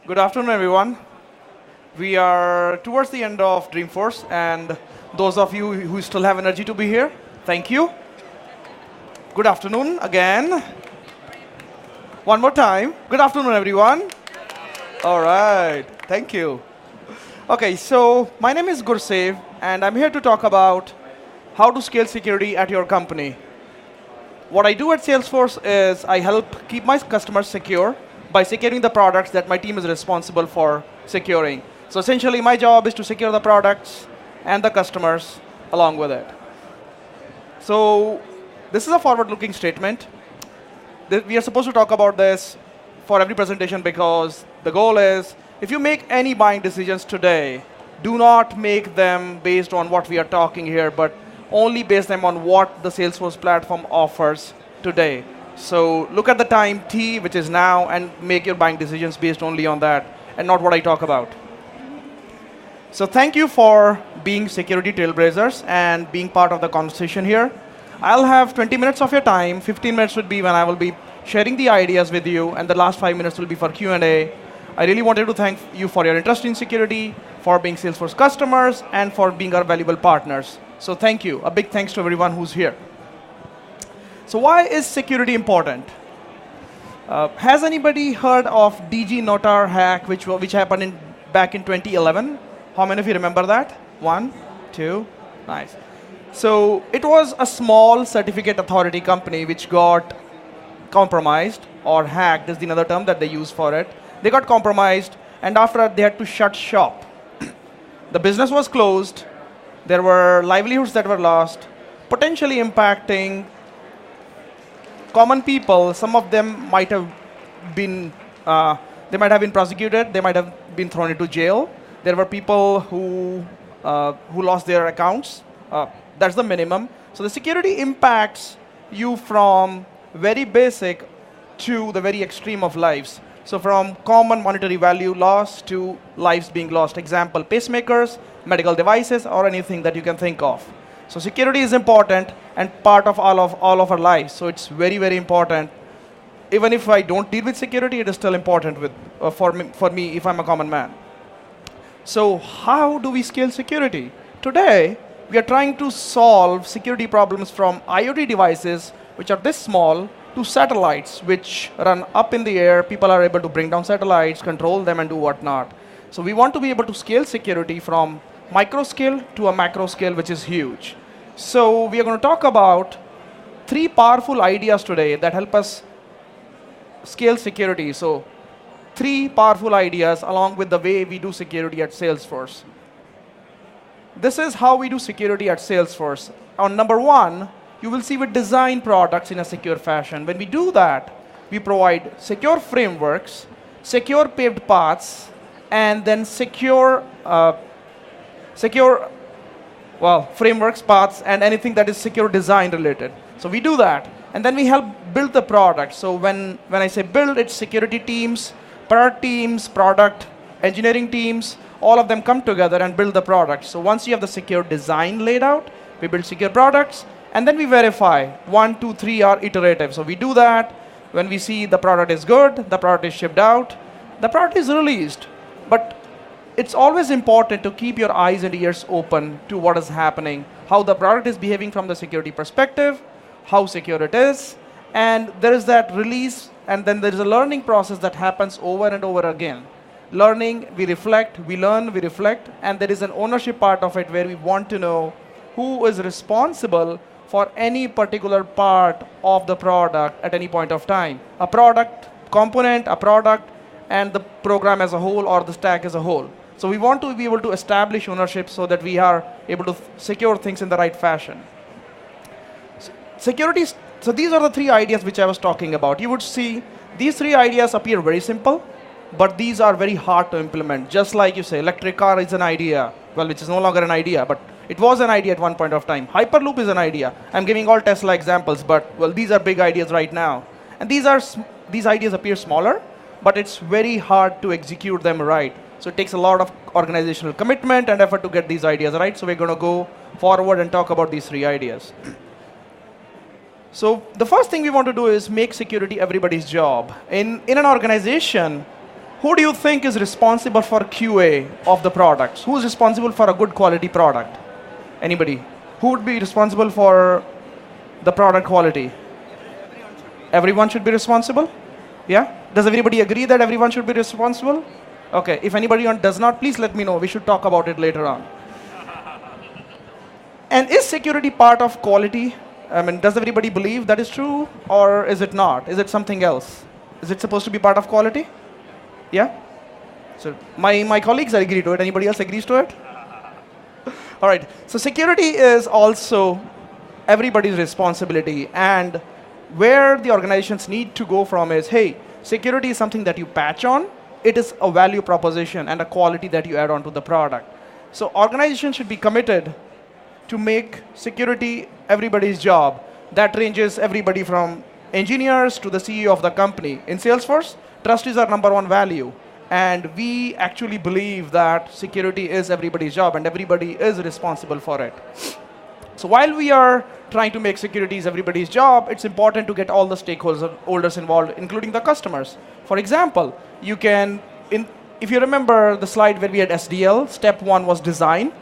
Good afternoon, everyone. We are towards the end of Dreamforce, and those of you who still have energy to be here, thank you. Good afternoon again. One more time. Good afternoon, everyone. All right. Thank you. Okay, so my name is Gursev, and I'm here to talk about how to scale security at your company. What I do at Salesforce is I help keep my customers secure by securing the products that my team is responsible for securing. So essentially, my job is to secure the products and the customers along with it. So this is a forward-looking statement. We are supposed to talk about this for every presentation because the goal is, if you make any buying decisions today, do not make them based on what we are talking here, but only base them on what the Salesforce platform offers today. So look at the time T, which is now, and make your buying decisions based only on that, and not what I talk about. So thank you for being security trailblazers and being part of the conversation here. I'll have 20 minutes of your time. 15 minutes would be when I will be sharing the ideas with you, and the last 5 minutes will be for Q&A. I really wanted to thank you for your interest in security, for being Salesforce customers, and for being our valuable partners. So thank you. A big thanks to everyone who's here. So why is security important? Has anybody heard of DG Notar hack, which happened back in 2011? How many of you remember that? 1, 2, nice. So it was a small certificate authority company which got compromised, or hacked is another term that they use for it. They got compromised, and after that they had to shut shop. The business was closed. There were livelihoods that were lost, potentially impacting common people. Some of them might have been, prosecuted. They might have been thrown into jail. There were people who lost their accounts. That's the minimum. So the security impacts you from very basic to the very extreme of lives. So from common monetary value loss to lives being lost. Example, pacemakers, medical devices, or anything that you can think of. So security is important and part of all of our lives. So it's very, very important. Even if I don't deal with security, it is still important for me if I'm a common man. So how do we scale security? Today, we are trying to solve security problems from IoT devices, which are this small, to satellites, which run up in the air. People are able to bring down satellites, control them, and do whatnot. So we want to be able to scale security from micro scale to a macro scale, which is huge. So we are going to talk about 3 powerful ideas today that help us scale security. So 3 powerful ideas along with the way we do security at Salesforce. This is how we do security at Salesforce. On number 1, you will see we design products in a secure fashion. When we do that, we provide secure frameworks, secure paved paths, and then secure frameworks, paths, and anything that is secure design related. So we do that, and then we help build the product. So when I say build, it's security teams, product teams, product engineering teams, all of them come together and build the product. So once you have the secure design laid out, we build secure products, and then we verify. 1, 2, 3 are iterative. So we do that. When we see the product is good, the product is shipped out, the product is released. But it's always important to keep your eyes and ears open to what is happening, how the product is behaving from the security perspective, how secure it is, and there is that release, and then there is a learning process that happens over and over again. Learning, we reflect, we learn, we reflect, and there is an ownership part of it where we want to know who is responsible for any particular part of the product at any point of time. A product component, a product, and the program as a whole, or the stack as a whole. So we want to be able to establish ownership so that we are able to secure things in the right fashion. Security. So these are the 3 ideas which I was talking about. You would see these 3 ideas appear very simple, but these are very hard to implement. Just like you say, electric car is an idea, well, which is no longer an idea, but it was an idea at one point of time. Hyperloop is an idea. I'm giving all Tesla examples, but well, these are big ideas right now. And these ideas appear smaller, but it's very hard to execute them right. So it takes a lot of organizational commitment and effort to get these ideas right. So we're going to go forward and talk about these 3 ideas. So the first thing we want to do is make security everybody's job. In an organization, Who do you think is responsible for QA of the products? Who is responsible for a good quality product? Anybody? Who would be responsible for the product quality? Everyone should be responsible? Yeah? Does everybody agree that everyone should be responsible? Okay, if anybody does not, please let me know. We should talk about it later on. And is security part of quality? I mean, does everybody believe that is true, or is it not? Is it something else? Is it supposed to be part of quality? Yeah? So my colleagues agree to it. Anybody else agrees to it? All right. So security is also everybody's responsibility. And where the organizations need to go from is, hey, security is something that you patch on. It is a value proposition and a quality that you add on to the product. So organizations should be committed to make security everybody's job. That ranges everybody from engineers to the CEO of the company. In Salesforce, trust is our #1 value. And we actually believe that security is everybody's job and everybody is responsible for it. So while we are trying to make security everybody's job, it's important to get all the stakeholders involved, including the customers. For example, you can, if you remember the slide where we had SDL, step 1 was design.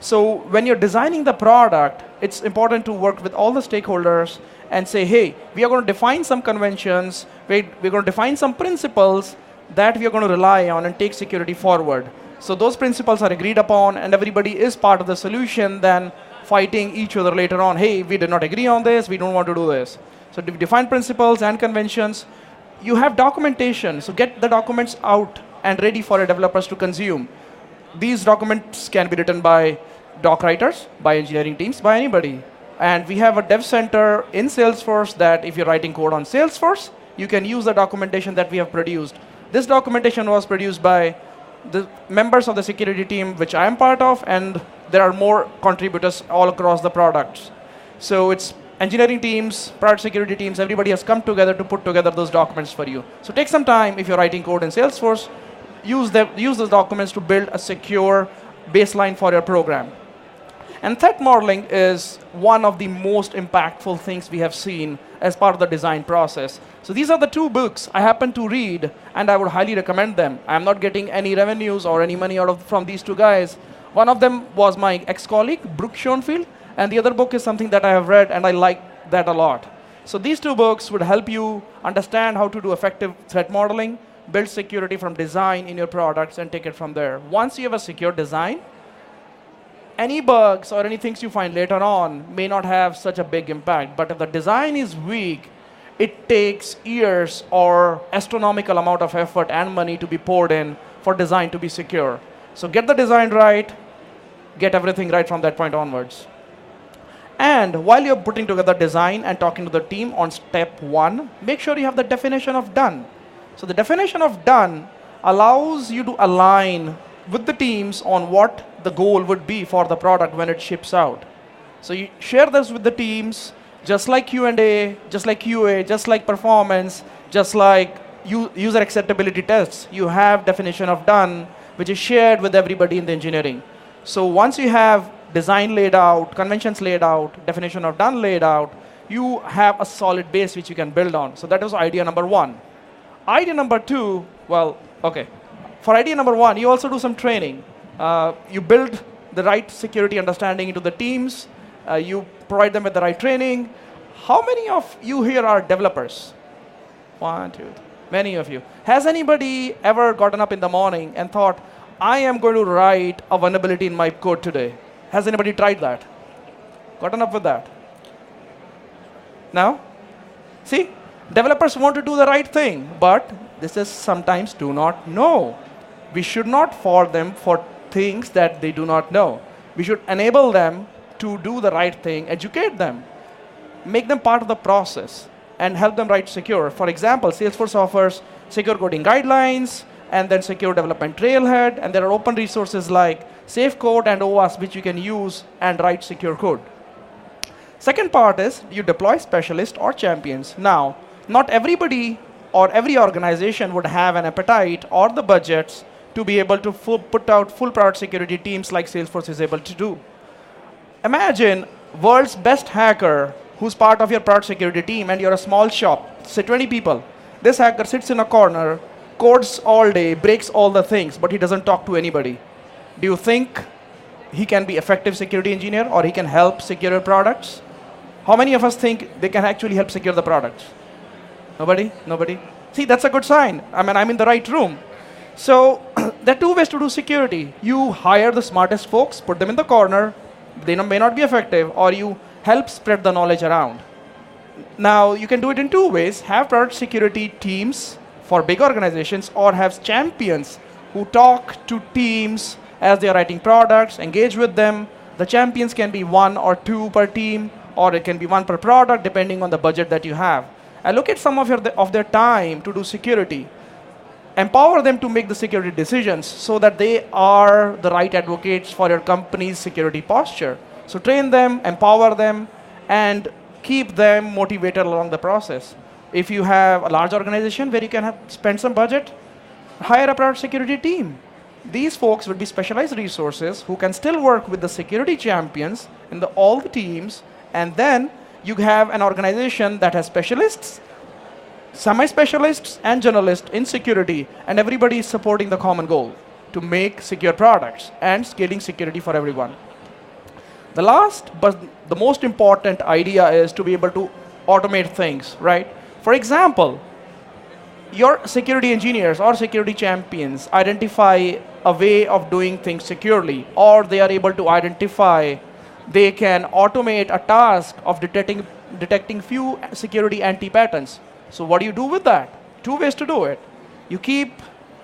So when you're designing the product, it's important to work with all the stakeholders and say, hey, we are going to define some conventions, we're going to define some principles that we are going to rely on and take security forward. So those principles are agreed upon and everybody is part of the solution, then fighting each other later on. Hey, we did not agree on this, we don't want to do this. So define principles and conventions. You have documentation, so get the documents out and ready for your developers to consume. These documents can be written by doc writers, by engineering teams, by anybody. And we have a dev center in Salesforce that if you're writing code on Salesforce, you can use the documentation that we have produced. This documentation was produced by the members of the security team, which I am part of, and there are more contributors all across the products. So it's engineering teams, product security teams, everybody has come together to put together those documents for you. So take some time if you're writing code in Salesforce, use those documents to build a secure baseline for your program. And threat modeling is one of the most impactful things we have seen as part of the design process. So these are the 2 books I happen to read, and I would highly recommend them. I'm not getting any revenues or any money from these 2 guys. One of them was my ex-colleague, Brooke Schoenfield, and the other book is something that I have read, and I like that a lot. So these 2 books would help you understand how to do effective threat modeling, build security from design in your products, and take it from there. Once you have a secure design, any bugs or any things you find later on may not have such a big impact. But if the design is weak, it takes years or astronomical amount of effort and money to be poured in for design to be secure. So get the design right, get everything right from that point onwards. And while you're putting together design and talking to the team on step 1, make sure you have the definition of done. So the definition of done allows you to align with the teams on what the goal would be for the product when it ships out. So you share this with the teams, just like Q&A, just like QA, just like performance, just like user acceptability tests. You have definition of done, which is shared with everybody in the engineering. So once you have design laid out, conventions laid out, definition of done laid out, you have a solid base which you can build on. So that was idea number 1. Idea number 2, well, okay. For idea number 1, you also do some training. You build the right security understanding into the teams. You provide them with the right training. How many of you here are developers? 1, 2, 3. Many of you. Has anybody ever gotten up in the morning and thought, I am going to write a vulnerability in my code today? Has anybody tried that? Gotten up with that? No? See, developers want to do the right thing, but this is sometimes do not know. We should not fault them for things that they do not know. We should enable them to do the right thing, educate them, make them part of the process, and help them write secure. For example, Salesforce offers secure coding guidelines, and then secure development trailhead, and there are open resources like Safe Code and OWASP which you can use and write secure code. Second part is you deploy specialists or champions. Now, not everybody or every organization would have an appetite or the budgets to be able to put out full product security teams like Salesforce is able to do. Imagine world's best hacker who's part of your product security team and you're a small shop, say 20 people. This hacker sits in a corner codes all day, breaks all the things, but he doesn't talk to anybody. Do you think he can be effective security engineer or he can help secure your products? How many of us think they can actually help secure the products? Nobody? Nobody? See, that's a good sign. I mean, I'm in the right room. So there are two ways to do security. You hire the smartest folks, put them in the corner. They may not be effective, or you help spread the knowledge around. Now, you can do it in two ways. Have product security teams for big organizations, or have champions who talk to teams as they are writing products, engage with them. The champions can be 1 or 2 per team, or it can be 1 per product, depending on the budget that you have. Allocate some of their time to do security. Empower them to make the security decisions so that they are the right advocates for your company's security posture. So train them, empower them, and keep them motivated along the process. If you have a large organization where you can spend some budget, hire a product security team. These folks will be specialized resources who can still work with the security champions in all the teams, and then you have an organization that has specialists, semi-specialists, and generalists in security, and everybody is supporting the common goal to make secure products and scaling security for everyone. The last, but the most important idea is to be able to automate things, right? For example, your security engineers or security champions identify a way of doing things securely, or they are able to identify, they can automate a task of detecting few security anti-patterns. So what do you do with that? 2 ways to do it. You keep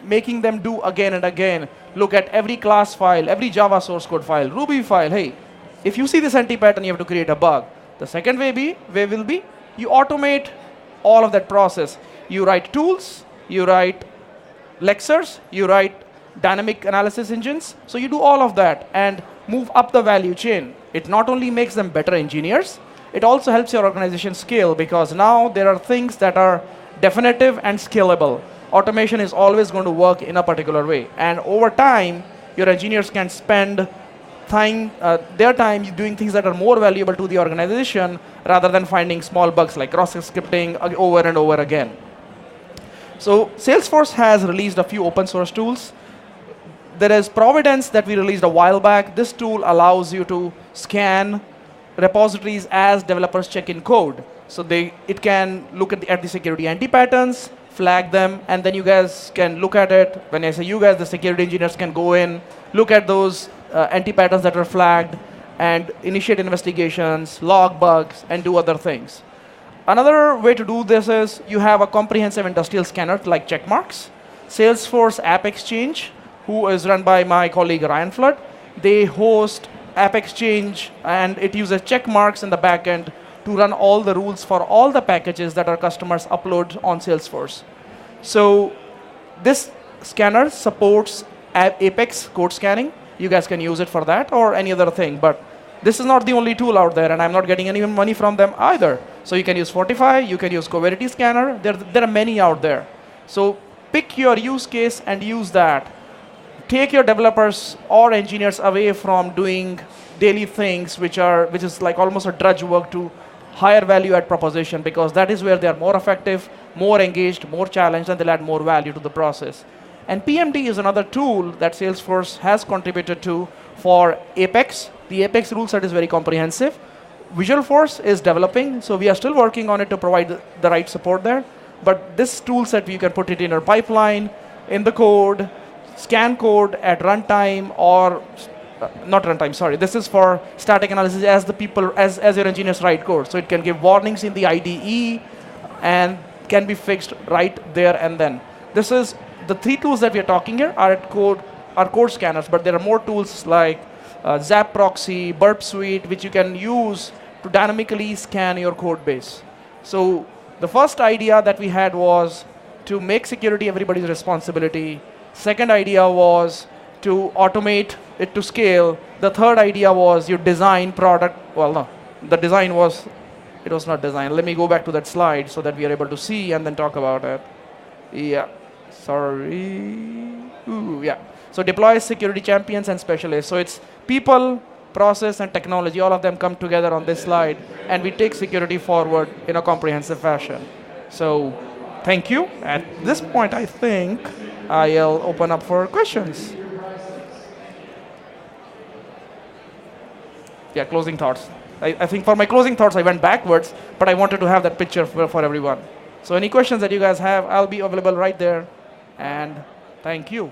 making them do again and again. Look at every class file, every Java source code file, Ruby file. Hey, if you see this anti-pattern, you have to create a bug. The second way will be you automate all of that process. You write tools, you write lexers, you write dynamic analysis engines. So you do all of that and move up the value chain. It not only makes them better engineers, it also helps your organization scale, because now there are things that are definitive and scalable. Automation is always going to work in a particular way. And over time, your engineers can spend their time doing things that are more valuable to the organization rather than finding small bugs like cross-scripting over and over again. So Salesforce has released a few open source tools. There is Providence that we released a while back. This tool allows you to scan repositories as developers check in code. So it can look at the security anti-patterns, flag them, and then you guys can look at it. When I say you guys, the security engineers can go in, look at those anti-patterns that are flagged, and initiate investigations, log bugs, and do other things. Another way to do this is you have a comprehensive industrial scanner like checkmarks. Salesforce App Exchange, who is run by my colleague Ryan Flood, they host App Exchange, and it uses check marks in the backend to run all the rules for all the packages that our customers upload on Salesforce. So this scanner supports Apex code scanning. You guys can use it for that or any other thing, but this is not the only tool out there, and I'm not getting any money from them either. So you can use Fortify, you can use Coverity Scanner. There are many out there. So pick your use case and use that. Take your developers or engineers away from doing daily things, which is like almost a drudge work, to higher value add proposition, because that is where they are more effective, more engaged, more challenged, and they'll add more value to the process. And PMD is another tool that Salesforce has contributed to for Apex. The Apex rule set is very comprehensive. Visualforce is developing, so we are still working on it to provide the right support there. But this tool set, you can put it in your pipeline, in the code, scan code at runtime, or not runtime, sorry. This is for static analysis as your engineers write code. So it can give warnings in the IDE and can be fixed right there and then. This is the 3 tools that we are talking here are code scanners, but there are more tools like Zap Proxy, Burp Suite, which you can use to dynamically scan your code base. So the first idea that we had was to make security everybody's responsibility. Second idea was to automate it to scale. The third idea was you design product. Well, no, the design was, it was not design. Let me go back to that slide so that we are able to see and then talk about it. Yeah, sorry. Ooh, yeah. So deploy security champions and specialists. So it's people, process, and technology. All of them come together on this slide, and we take security forward in a comprehensive fashion. So Thank you. At this point, I think I'll open up for questions. Yeah, closing thoughts. I think for my closing thoughts, I went backwards, but I wanted to have that picture for everyone. So any questions that you guys have, I'll be available right there. And thank you.